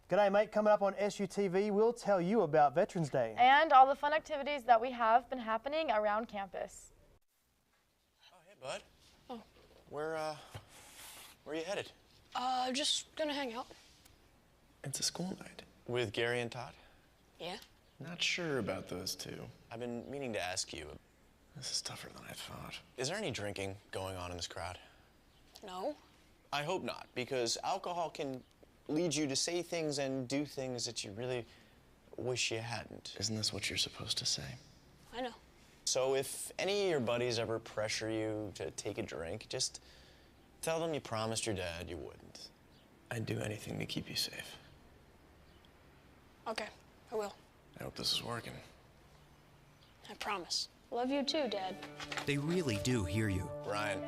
G'day mate, coming up on SUTV, we'll tell you about Veterans Day. And all the fun activities that we have been happening around campus. Oh, hey bud. Oh. Where are you headed? Just gonna hang out. It's a school night. With Gary and Todd? Yeah. Not sure about those two. I've been meaning to ask you. This is tougher than I thought. Is there any drinking going on in this crowd? No. I hope not, because alcohol can lead you to say things and do things that you really wish you hadn't. Isn't this what you're supposed to say? I know. So if any of your buddies ever pressure you to take a drink, just tell them you promised your dad you wouldn't. I'd do anything to keep you safe. Okay, I will. I hope this is working. I promise. Love you too, Dad. They really do hear you. Ryan.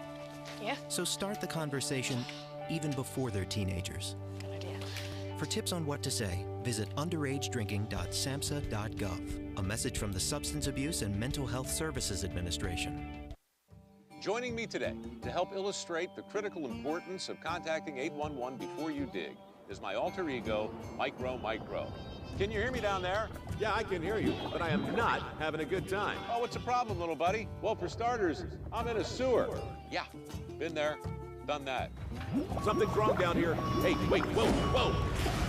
Yeah? So start the conversation even before they're teenagers. Good idea. For tips on what to say, visit underagedrinking.samhsa.gov. A message from the Substance Abuse and Mental Health Services Administration. Joining me today to help illustrate the critical importance of contacting 811 before you dig is my alter ego, Micro. Can you hear me down there? Yeah, I can hear you, but I am not having a good time. Oh, what's the problem, little buddy? Well, for starters, I'm in a sewer. Yeah, been there, done that. Something's wrong down here. Hey, wait, whoa.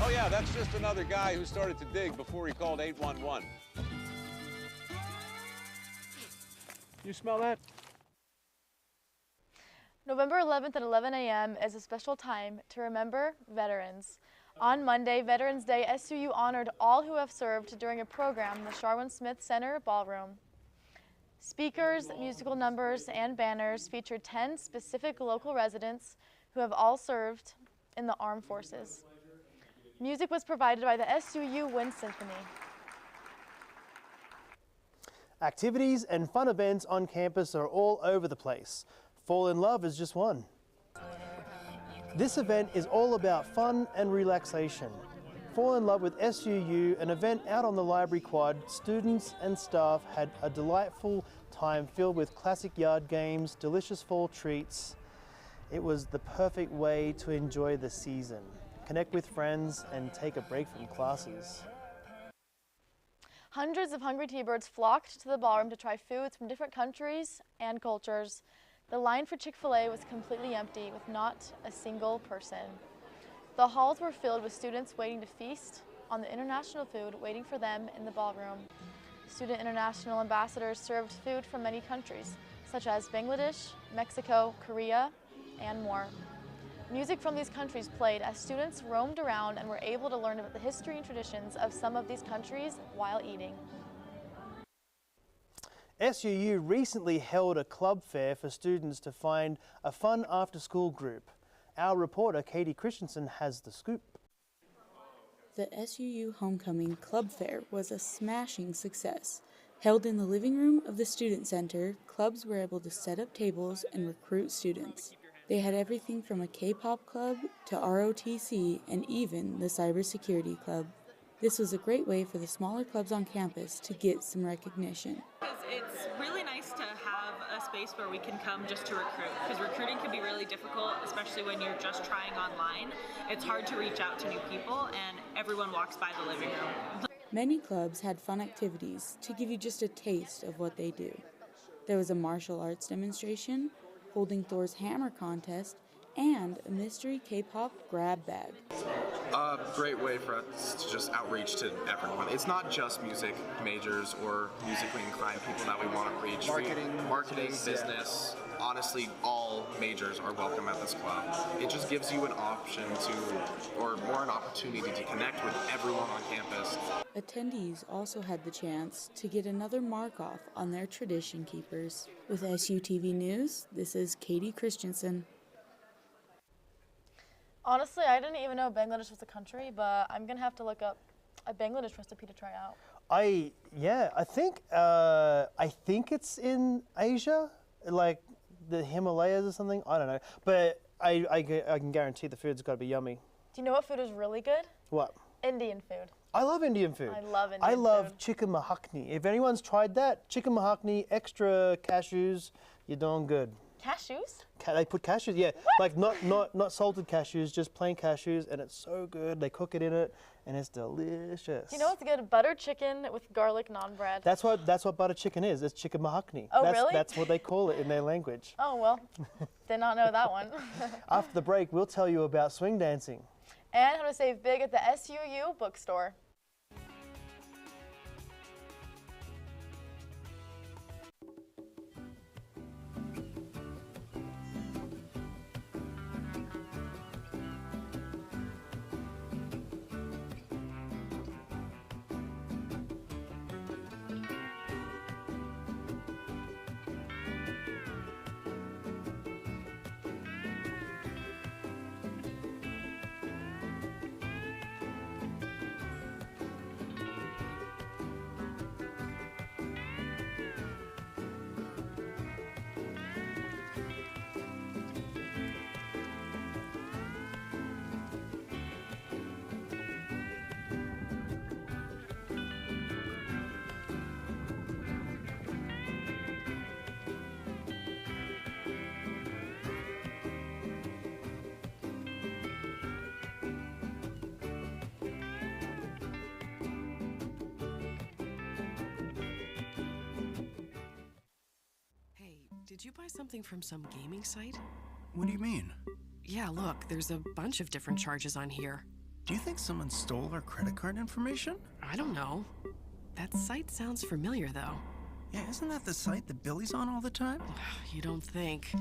Oh yeah, that's just another guy who started to dig before he called 811. You smell that? November 11th at 11 a.m. is a special time to remember veterans. On Monday, Veterans Day, SUU honored all who have served during a program in the Sharwin Smith Center Ballroom. Speakers, musical numbers, and banners featured 10 specific local residents who have all served in the armed forces. Music was provided by the SUU Wind Symphony. Activities and fun events on campus are all over the place. Fall in Love is just one. This event is all about fun and relaxation. Fall in Love with SUU, an event out on the library quad. Students and staff had a delightful time filled with classic yard games, delicious fall treats. It was the perfect way to enjoy the season, connect with friends, and take a break from classes. Hundreds of hungry T-birds flocked to the ballroom to try foods from different countries and cultures. The line for Chick-fil-A was completely empty with not a single person. The halls were filled with students waiting to feast on the international food waiting for them in the ballroom. Student international ambassadors served food from many countries, such as Bangladesh, Mexico, Korea, and more. Music from these countries played as students roamed around and were able to learn about the history and traditions of some of these countries while eating. SUU recently held a club fair for students to find a fun after-school group. Our reporter, Katie Christensen, has the scoop. The SUU Homecoming Club Fair was a smashing success. Held in the living room of the Student Center, clubs were able to set up tables and recruit students. They had everything from a K-pop club to ROTC and even the Cybersecurity Club. This was a great way for the smaller clubs on campus to get some recognition. It's really nice to have a space where we can come just to recruit, because recruiting can be really difficult, especially when you're just trying online. It's hard to reach out to new people, and everyone walks by the living room. Many clubs had fun activities to give you just a taste of what they do. There was a martial arts demonstration, holding Thor's hammer contest, and a mystery K-pop grab bag. A great way for us to just outreach to everyone. It's not just music majors or musically inclined people that we want to reach. Marketing, business, honestly, all majors are welcome at this club. It just gives you an option to, or more an opportunity to connect with everyone on campus. Attendees also had the chance to get another mark off on their tradition keepers. With SUTV News, this is Katie Christensen. Honestly, I didn't even know Bangladesh was a country, but I'm gonna have to look up a Bangladesh recipe to try out. I think it's in Asia, like the Himalayas or something. I don't know, but I can guarantee the food's got to be yummy. Do you know what food is really good? What? Indian food. I love Indian food. I love Indian food. I love chicken makhni. If anyone's tried that, chicken makhni, extra cashews, you're doing good. Cashews? They put cashews, yeah, like not salted cashews, just plain cashews, and it's so good. They cook it in it, and it's delicious. You know what's good? Butter chicken with garlic naan bread. That's what butter chicken is. It's chicken mahakni. Oh, really? That's what they call it in their language. Oh, well, did not know that one. After the break, we'll tell you about swing dancing. And how to save big at the SUU bookstore. Did you buy something from some gaming site? What do you mean? Yeah, look, there's a bunch of different charges on here. Do you think someone stole our credit card information? I don't know. That site sounds familiar, though. Yeah, isn't that the site that Billy's on all the time? You don't think.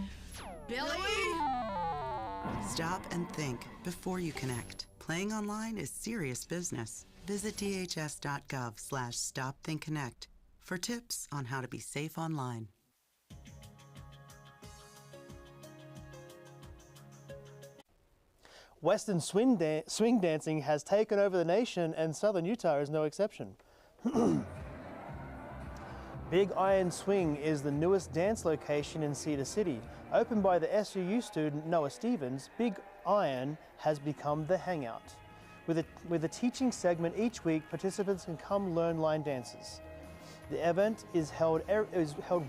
Billy? Stop and think before you connect. Playing online is serious business. Visit dhs.gov/stopthinkconnect for tips on how to be safe online. Western swing dancing has taken over the nation, and Southern Utah is no exception. Big Iron Swing is the newest dance location in Cedar City. Opened by the SUU student Noah Stevens, Big Iron has become the hangout. With a teaching segment each week, participants can come learn line dances. The event is held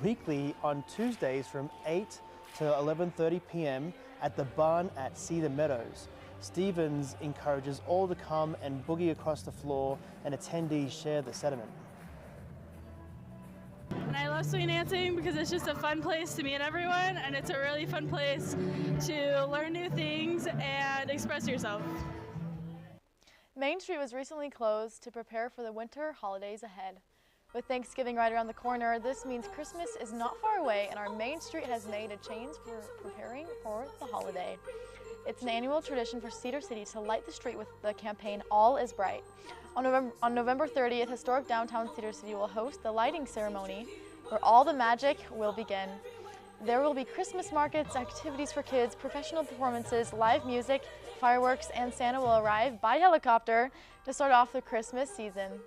weekly on Tuesdays from 8 to 11:30 p.m. at the barn at Cedar Meadows. Stevens encourages all to come and boogie across the floor, and attendees share the sentiment. And I love swing dancing because it's just a fun place to meet everyone, and it's a really fun place to learn new things and express yourself. Main Street was recently closed to prepare for the winter holidays ahead. With Thanksgiving right around the corner, this means Christmas is not far away, and our Main Street has made a change for preparing for the holiday. It's an annual tradition for Cedar City to light the street with the campaign All is Bright. On November 30th, historic downtown Cedar City will host the lighting ceremony where all the magic will begin. There will be Christmas markets, activities for kids, professional performances, live music, fireworks, and Santa will arrive by helicopter to start off the Christmas season.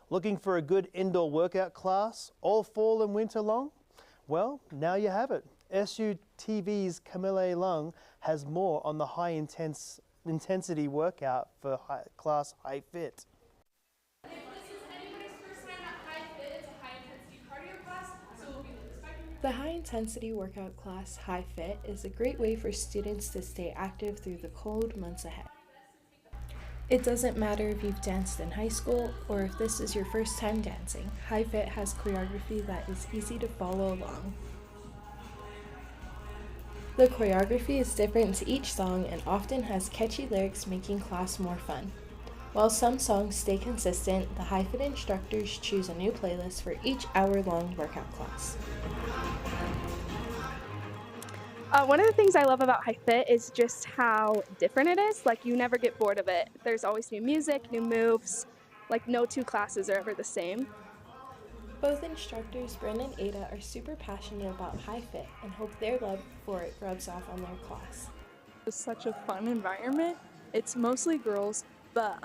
Looking for a good indoor workout class all fall and winter long? Well, now you have it. SUTV's Camille Lung has more on the high intensity workout for class High Fit. The high-intensity workout class, High Fit, is a great way for students to stay active through the cold months ahead. It doesn't matter if you've danced in high school or if this is your first time dancing, High Fit has choreography that is easy to follow along. The choreography is different to each song and often has catchy lyrics, making class more fun. While some songs stay consistent, the High Fit instructors choose a new playlist for each hour-long workout class. One of the things I love about High Fit is just how different it is. Like, you never get bored of it. There's always new music, new moves. Like, no two classes are ever the same. Both instructors, Bryn and Ada, are super passionate about High Fit and hope their love for it rubs off on their class. It's such a fun environment. It's mostly girls, but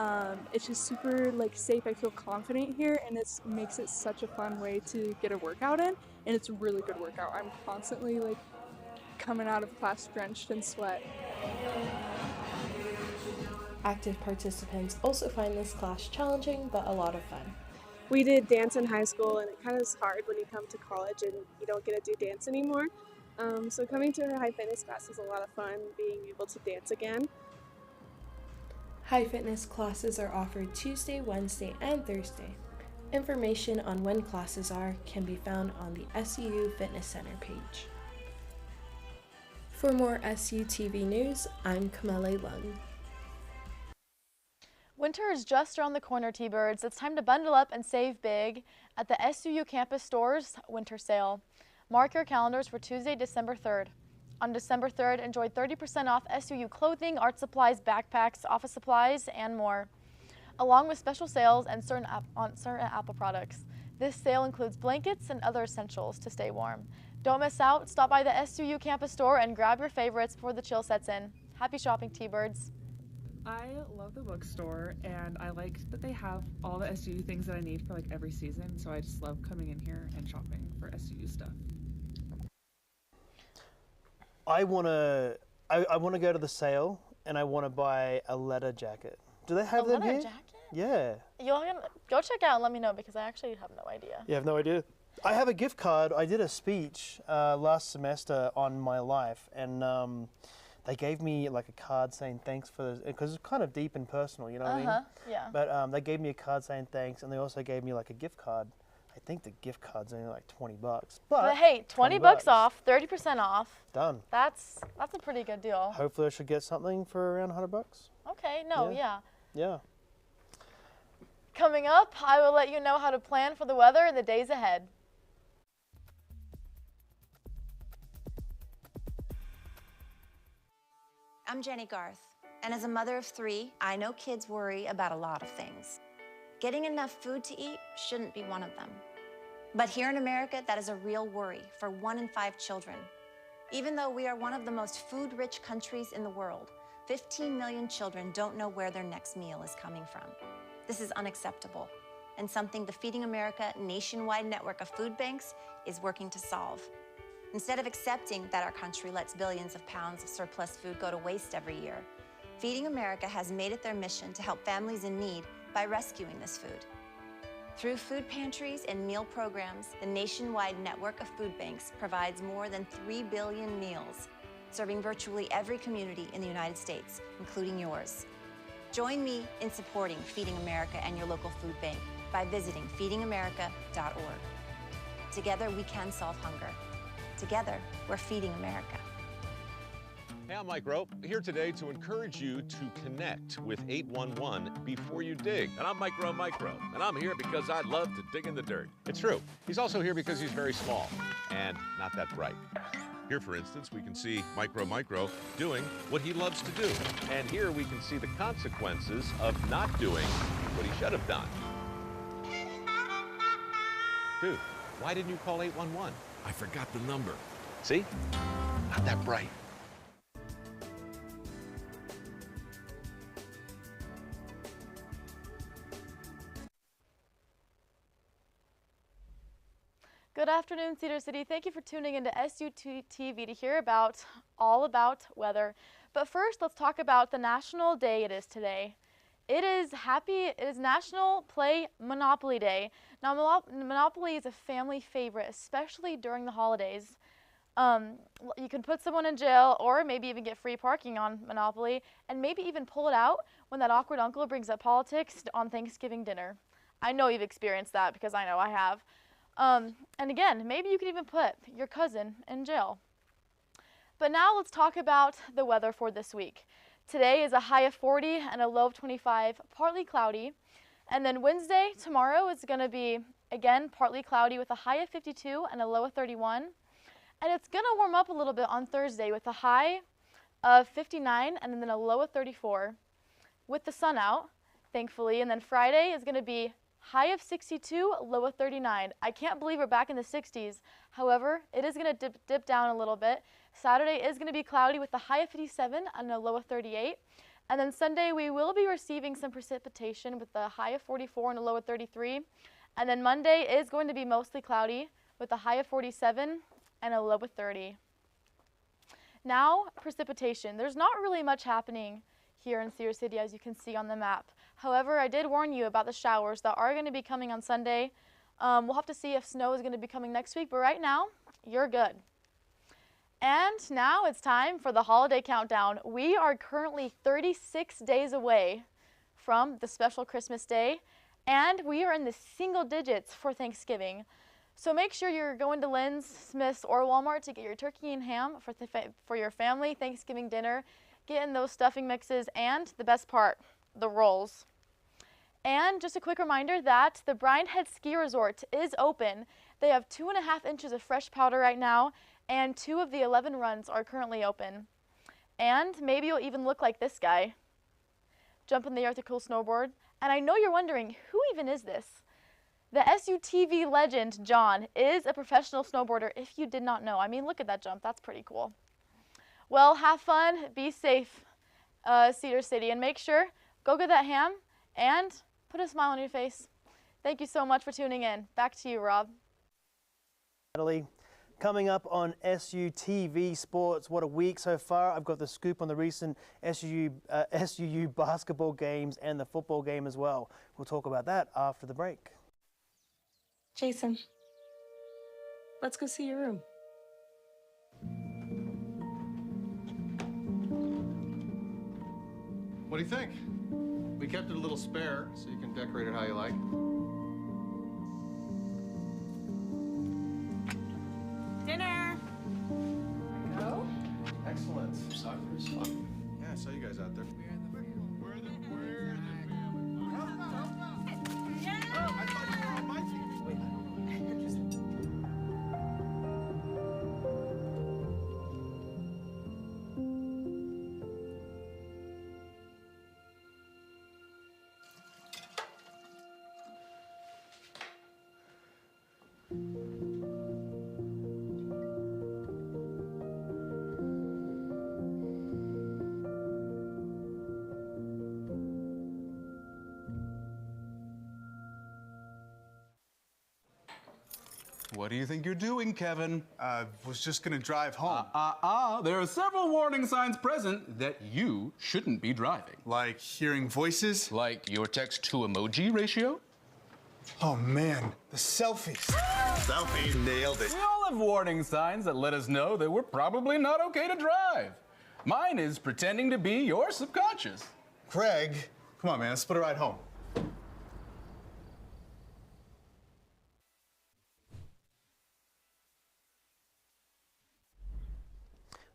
it's just super safe. I feel confident here, and it makes it such a fun way to get a workout in, and it's a really good workout. I'm constantly coming out of class drenched in sweat. Active participants also find this class challenging but a lot of fun. we did dance in high school, and it kind of is hard when you come to college and you don't get to do dance anymore. So coming to her high fitness class is a lot of fun, being able to dance again. High fitness classes are offered Tuesday, Wednesday, and Thursday. Information on when classes are can be found on the SUU Fitness Center page. For more SUTV news, I'm Kamele Lung. Winter is just around the corner, T-Birds. It's time to bundle up and save big at the SUU campus stores winter sale. Mark your calendars for Tuesday, December 3rd. On December 3rd, enjoy 30% off SUU clothing, art supplies, backpacks, office supplies, and more, along with special sales and on certain Apple products. This sale includes blankets and other essentials to stay warm. Don't miss out. Stop by the SUU campus store and grab your favorites before the chill sets in. Happy shopping, T-Birds. I love the bookstore, and I like that they have all the SUU things that I need for like every season, so I just love coming in here and shopping for SUU stuff. I wanna go to the sale and I wanna buy a leather jacket. Do they have them here? A leather jacket? Yeah. You'll go check out and let me know, because I actually have no idea. You have no idea? I have a gift card. I did a speech last semester on my life, and they gave me like a card saying thanks for this, because it's kind of deep and personal, you know what I mean? Yeah. But they gave me a card saying thanks, and they also gave me like a gift card. I think the gift card's only like $20. But hey, 20 bucks off, 30% off. Done. That's a pretty good deal. Hopefully I should get something for around $100. Okay, no, yeah. Yeah. Coming up, I will let you know how to plan for the weather in the days ahead. I'm Jenny Garth, and as a mother of 3, I know kids worry about a lot of things. Getting enough food to eat shouldn't be one of them. But here in America, that is a real worry for 1 in 5 children. Even though we are one of the most food-rich countries in the world, 15 million children don't know where their next meal is coming from. This is unacceptable, and something the Feeding America nationwide network of food banks is working to solve. Instead of accepting that our country lets billions of pounds of surplus food go to waste every year, Feeding America has made it their mission to help families in need by rescuing this food. Through food pantries and meal programs, the nationwide network of food banks provides more than 3 billion meals, serving virtually every community in the United States, including yours. Join me in supporting Feeding America and your local food bank by visiting feedingamerica.org. Together, we can solve hunger. Together, we're Feeding America. Hey, I'm Mike Rowe, here today to encourage you to connect with 811 before you dig. And I'm Mike Rowe, and I'm here because I love to dig in the dirt. It's true. He's also here because he's very small and not that bright. Here, for instance, we can see Micro doing what he loves to do. And here we can see the consequences of not doing what he should have done. Dude, why didn't you call 811? I forgot the number. See? Not that bright. Good afternoon, Cedar City. Thank you for tuning into SUTV to hear all about weather. But first, let's talk about the national day it is today. It is National Play Monopoly Day. Now, Monopoly is a family favorite, especially during the holidays. You can put someone in jail or maybe even get free parking on Monopoly, and maybe even pull it out when that awkward uncle brings up politics on Thanksgiving dinner. I know you've experienced that, because I know I have. And again, maybe you could even put your cousin in jail. But now let's talk about the weather for this week. Today is a high of 40 and a low of 25, partly cloudy. And then Wednesday, tomorrow, is going to be, again, partly cloudy with a high of 52 and a low of 31. And it's going to warm up a little bit on Thursday with a high of 59 and then a low of 34 with the sun out, thankfully. And then Friday is going to be high of 62, low of 39. I can't believe we're back in the 60s. However, it is going to dip down a little bit. Saturday is going to be cloudy with a high of 57 and a low of 38. And then Sunday, we will be receiving some precipitation with a high of 44 and a low of 33. And then Monday is going to be mostly cloudy with a high of 47 and a low of 30. Now, precipitation. There's not really much happening here in Cedar City, as you can see on the map. However, I did warn you about the showers that are going to be coming on Sunday. We'll have to see if snow is going to be coming next week, but right now, you're good. And now it's time for the holiday countdown. We are currently 36 days away from the special Christmas day, and we are in the single digits for Thanksgiving. So make sure you're going to Lynn's, Smith's, or Walmart to get your turkey and ham for your family Thanksgiving dinner, getting those stuffing mixes, and the best part, the rolls. And just a quick reminder that the Bryan Head Ski Resort is open. They have 2.5 inches of fresh powder right now, and 2 of the 11 runs are currently open. And maybe you'll even look like this guy, jumping the Arctic Cool snowboard. And I know you're wondering, who even is this? The SUTV legend, John, is a professional snowboarder, if you did not know. I mean, look at that jump. That's pretty cool. Well, have fun, be safe, Cedar City, and make sure, go get that ham and put a smile on your face. Thank you so much for tuning in. Back to you, Rob. Natalie, coming up on SUTV Sports, what a week so far. I've got the scoop on the recent SUU basketball games and the football game as well. We'll talk about that after the break. Jason, let's go see your room. What do you think? We kept it a little spare, so you can decorate it how you like. Dinner! Go. Excellent. Soccer is fun. Yeah, I saw you guys out there. What do you think you're doing, Kevin? Was just gonna drive home. There are several warning signs present that you shouldn't be driving. Like hearing voices? Like your text-to-emoji ratio? Oh man, the selfies. Selfie, nailed it. We all have warning signs that let us know that we're probably not okay to drive. Mine is pretending to be your subconscious. Craig, come on man, let's put a ride home.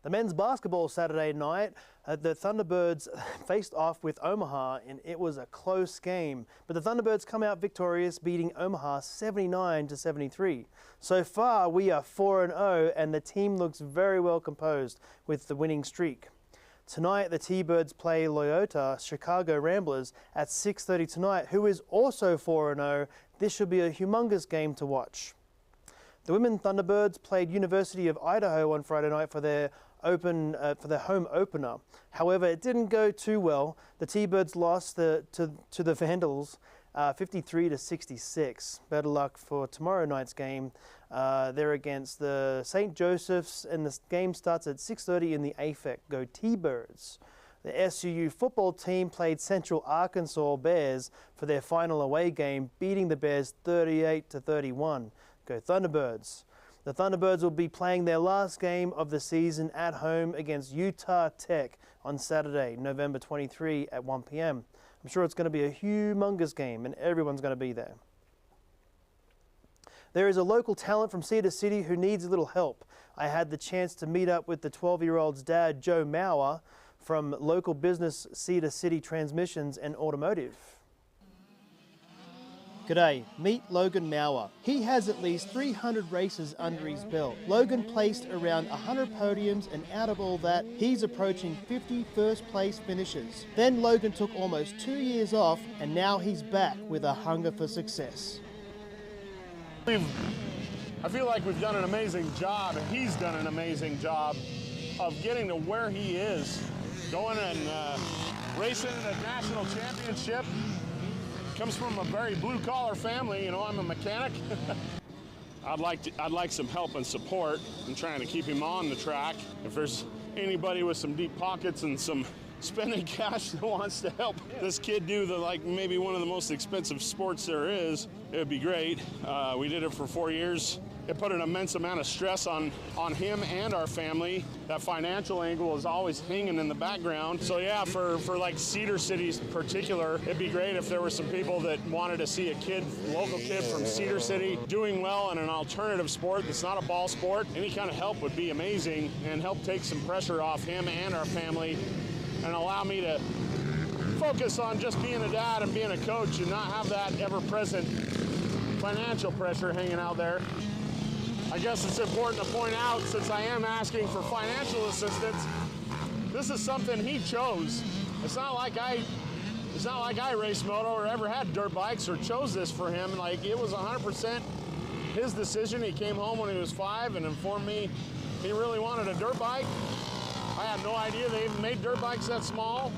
The men's basketball Saturday night, the Thunderbirds faced off with Omaha, and it was a close game. But the Thunderbirds come out victorious, beating Omaha 79-73. So far, we are 4-0, and the team looks very well composed with the winning streak. Tonight, the T-Birds play Loyola Chicago Ramblers at 6:30 tonight, who is also 4-0. This should be a humongous game to watch. The women Thunderbirds played University of Idaho on Friday night for their home opener. However, it didn't go too well. The T-Birds lost to the Vandals 53-66. Better luck for tomorrow night's game. They're against the St. Joseph's, and the game starts at 6:30 in the AFEC. Go T-Birds. The SUU football team played Central Arkansas Bears for their final away game, beating the Bears 38-31. Go Thunderbirds. The Thunderbirds will be playing their last game of the season at home against Utah Tech on Saturday, November 23 at 1 p.m. I'm sure it's going to be a humongous game, and everyone's going to be there. There is a local talent from Cedar City who needs a little help. I had the chance to meet up with the 12-year-old's dad, Joe Mauer, from local business Cedar City Transmissions and Automotive. G'day, meet Logan Mauer. He has at least 300 races under his belt. Logan placed around 100 podiums, and out of all that, he's approaching 50 first place finishes. Then Logan took almost 2 years off, and now he's back with a hunger for success. I feel like we've done an amazing job, and he's done an amazing job of getting to where he is, going and racing in a national championship. Comes from a very blue-collar family. You know, I'm a mechanic. I'd like some help and support in trying to keep him on the track. If there's anybody with some deep pockets and some spending cash that wants to help this kid do maybe one of the most expensive sports there is, it would be great. We did it for 4 years. It put an immense amount of stress on him and our family. That financial angle is always hanging in the background. So yeah, for like Cedar City in particular, it'd be great if there were some people that wanted to see a local kid from Cedar City doing well in an alternative sport that's not a ball sport. Any kind of help would be amazing and help take some pressure off him and our family and allow me to focus on just being a dad and being a coach and not have that ever-present financial pressure hanging out there. I guess it's important to point out, since I am asking for financial assistance, this is something he chose. It's not like I raced moto or ever had dirt bikes or chose this for him. Like, it was 100% his decision. He came home when he was 5 and informed me he really wanted a dirt bike. I had no idea they even made dirt bikes that small.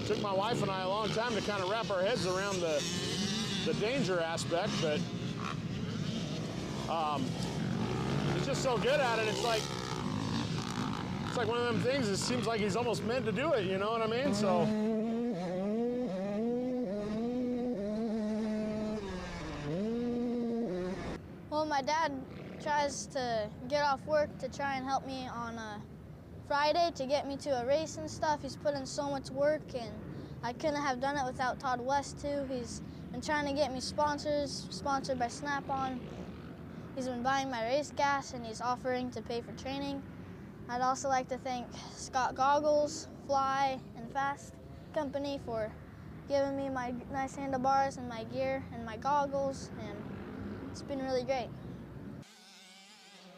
It took my wife and I a long time to kind of wrap our heads around the danger aspect, but he's just so good at it. It's like one of them things. It seems like he's almost meant to do it. You know what I mean? So. Well, my dad tries to get off work to try and help me on Friday to get me to a race and stuff. He's put in so much work, and I couldn't have done it without Todd West too. He's been trying to get me sponsors, sponsored by Snap-on. He's been buying my race gas, and he's offering to pay for training. I'd also like to thank Scott Goggles, Fly, and Fast Company for giving me my nice handlebars and my gear and my goggles, and it's been really great.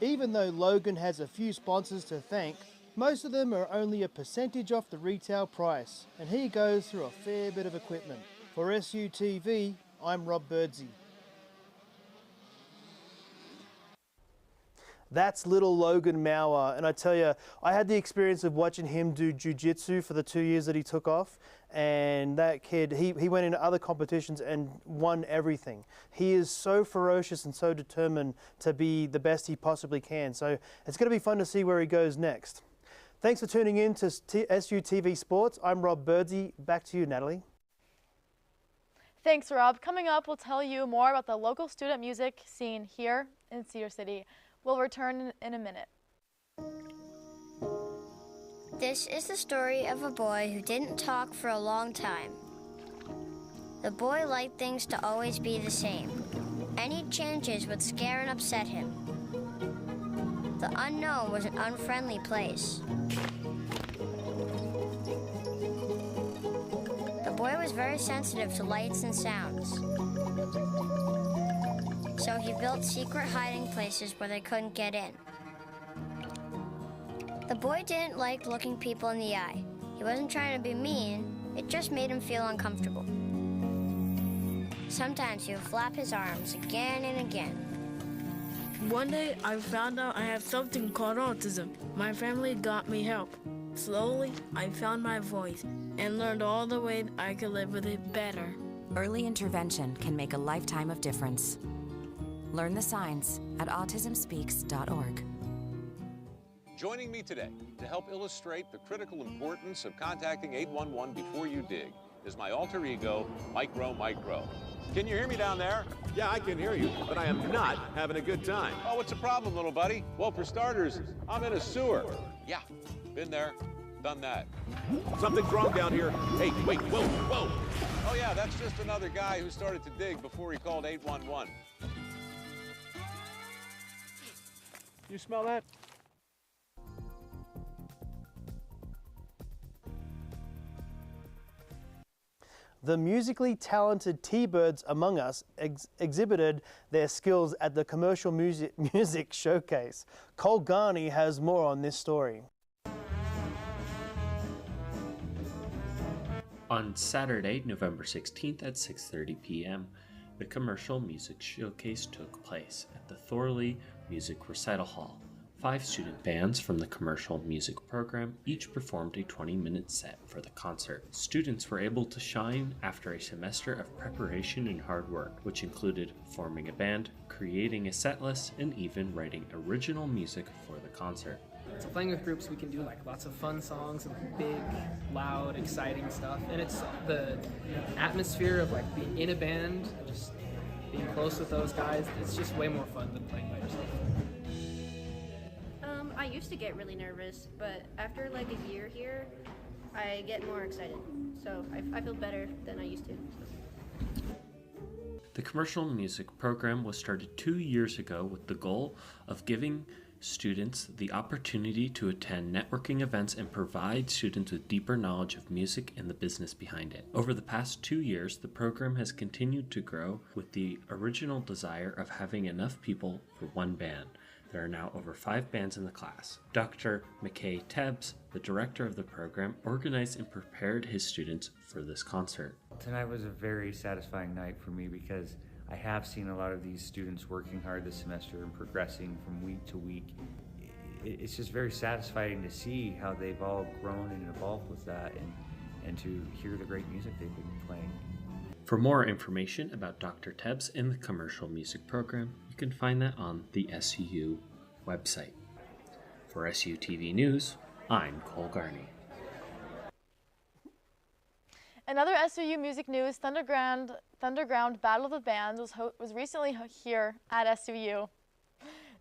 Even though Logan has a few sponsors to thank, most of them are only a percentage off the retail price, and he goes through a fair bit of equipment. For SUTV, I'm Rob Birdsey. That's little Logan Mauer, and I tell you, I had the experience of watching him do jiu-jitsu for the 2 years that he took off, and that kid, he went into other competitions and won everything. He is so ferocious and so determined to be the best he possibly can, so it's going to be fun to see where he goes next. Thanks for tuning in to SUTV Sports. I'm Rob Birdsey. Back to you, Natalie. Thanks, Rob. Coming up, we'll tell you more about the local student music scene here in Cedar City. We'll return in a minute. This is the story of a boy who didn't talk for a long time. The boy liked things to always be the same. Any changes would scare and upset him. The unknown was an unfriendly place. The boy was very sensitive to lights and sounds. So he built secret hiding places where they couldn't get in. The boy didn't like looking people in the eye. He wasn't trying to be mean, it just made him feel uncomfortable. Sometimes he would flap his arms again and again. One day I found out I have something called autism. My family got me help. Slowly, I found my voice and learned all the ways I could live with it better. Early intervention can make a lifetime of difference. Learn the signs at autismspeaks.org. Joining me today to help illustrate the critical importance of contacting 811 before you dig is my alter ego, Micro. Can you hear me down there? Yeah, I can hear you, but I am not having a good time. Oh, what's the problem, little buddy? Well, for starters, I'm in a sewer. Yeah, been there, done that. Something's wrong down here. Hey, wait, whoa. Oh yeah, that's just another guy who started to dig before he called 811. You smell that? The musically talented T-Birds among us exhibited their skills at the Commercial Music Showcase. Cole Garney has more on this story. On Saturday, November 16th at 6:30 p.m., the Commercial Music Showcase took place at the Thorley Music Recital Hall. 5 student bands from the commercial music program each performed a 20-minute set for the concert. Students were able to shine after a semester of preparation and hard work, which included forming a band, creating a set list, and even writing original music for the concert. So playing with groups, we can do like lots of fun songs and big, loud, exciting stuff. And it's the atmosphere of like being in a band, just being close with those guys. It's just way more fun than playing by yourself. I used to get really nervous, but after like a year here, I get more excited. So I feel better than I used to. The commercial music program was started 2 years ago with the goal of giving students the opportunity to attend networking events and provide students with deeper knowledge of music and the business behind it. Over the past 2 years, the program has continued to grow with the original desire of having enough people for one band. There are now over 5 bands in the class. Dr. McKay Tebbs, the director of the program, organized and prepared his students for this concert. Tonight was a very satisfying night for me because I have seen a lot of these students working hard this semester and progressing from week to week. It's just very satisfying to see how they've all grown and evolved with that and to hear the great music they've been playing. For more information about Dr. Tebbs and the commercial music program, you can find that on the SUU website. For SUTV News, I'm Cole Garney. Another SUU music news, Thunderground Battle of the Bands was recently here at SUU.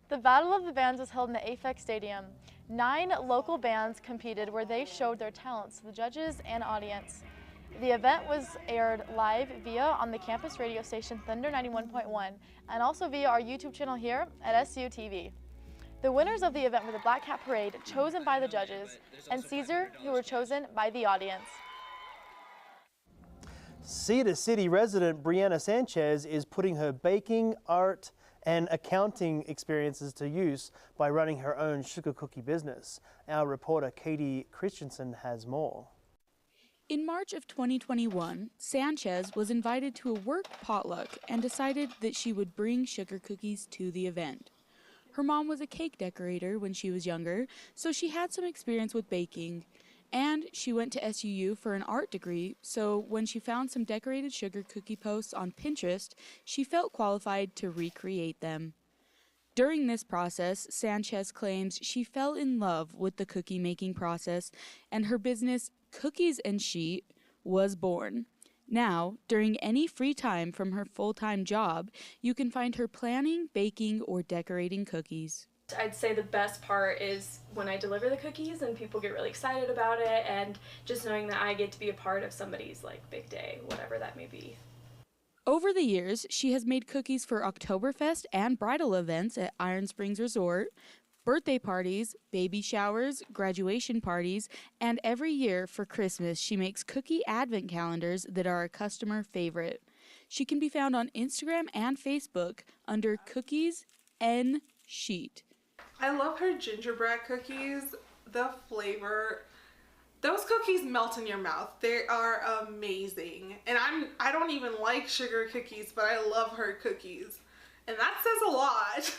The Battle of the Bands was held in the AFEX Stadium. 9 local bands competed where they showed their talents to the judges and audience. The event was aired live on the campus radio station Thunder 91.1 and also via our YouTube channel here at SUTV. The winners of the event were the Black Cat Parade, chosen by the judges, and Caesar, who were chosen by the audience. Cedar City resident Brianna Sanchez is putting her baking, art, and accounting experiences to use by running her own sugar cookie business. Our reporter Katie Christensen has more. In March of 2021, Sanchez was invited to a work potluck and decided that she would bring sugar cookies to the event. Her mom was a cake decorator when she was younger, so she had some experience with baking. And she went to SUU for an art degree, so when she found some decorated sugar cookie posts on Pinterest, she felt qualified to recreate them. During this process, Sanchez claims she fell in love with the cookie making process, and her business, Cookies and Sheet, was born. Now, during any free time from her full-time job, you can find her planning, baking, or decorating cookies. I'd say the best part is when I deliver the cookies and people get really excited about it, and just knowing that I get to be a part of somebody's big day, whatever that may be. Over the years, she has made cookies for Oktoberfest and bridal events at Iron Springs Resort, birthday parties, baby showers, graduation parties, and every year for Christmas she makes cookie advent calendars that are a customer favorite. She can be found on Instagram and Facebook under Cookies and Sheet. I love her gingerbread cookies. The flavor, those cookies melt in your mouth. They are amazing. And I don't even like sugar cookies, but I love her cookies. And that says a lot.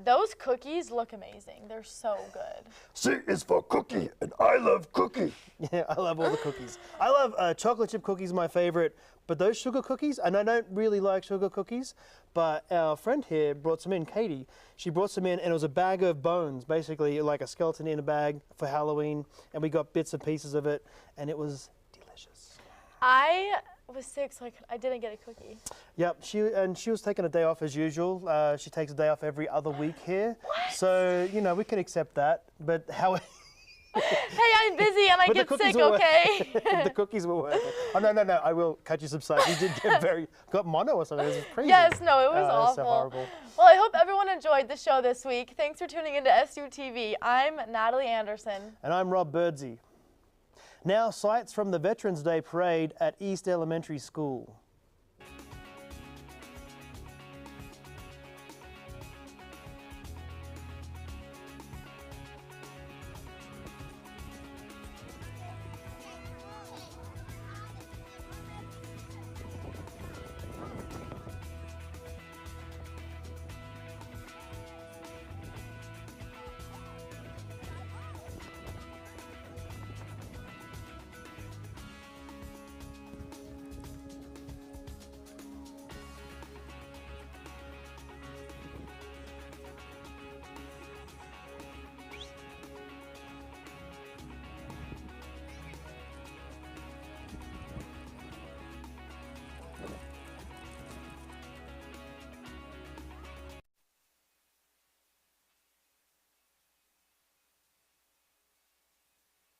Those cookies look amazing. They're so good. C is for cookie, and I love cookie. Yeah, I love all the cookies. I love chocolate chip cookies, my favorite, but those sugar cookies, and I don't really like sugar cookies, but our friend here brought some in, Katie. She brought some in, and it was a bag of bones, basically like a skeleton in a bag for Halloween, and we got bits and pieces of it, and it was delicious. I was sick, so I didn't get a cookie. Yep, she was taking a day off as usual. She takes a day off every other week here. What? So, we can accept that. But how... Hey, I'm busy and I get sick, okay? The cookies were worth it. Oh, no, I will cut you some slack. You did get got mono or something. It was crazy. Yes, no, it was awful. So horrible. Well, I hope everyone enjoyed the show this week. Thanks for tuning into SUTV. I'm Natalie Anderson. And I'm Rob Birdsey. Now, sights from the Veterans Day Parade at East Elementary School.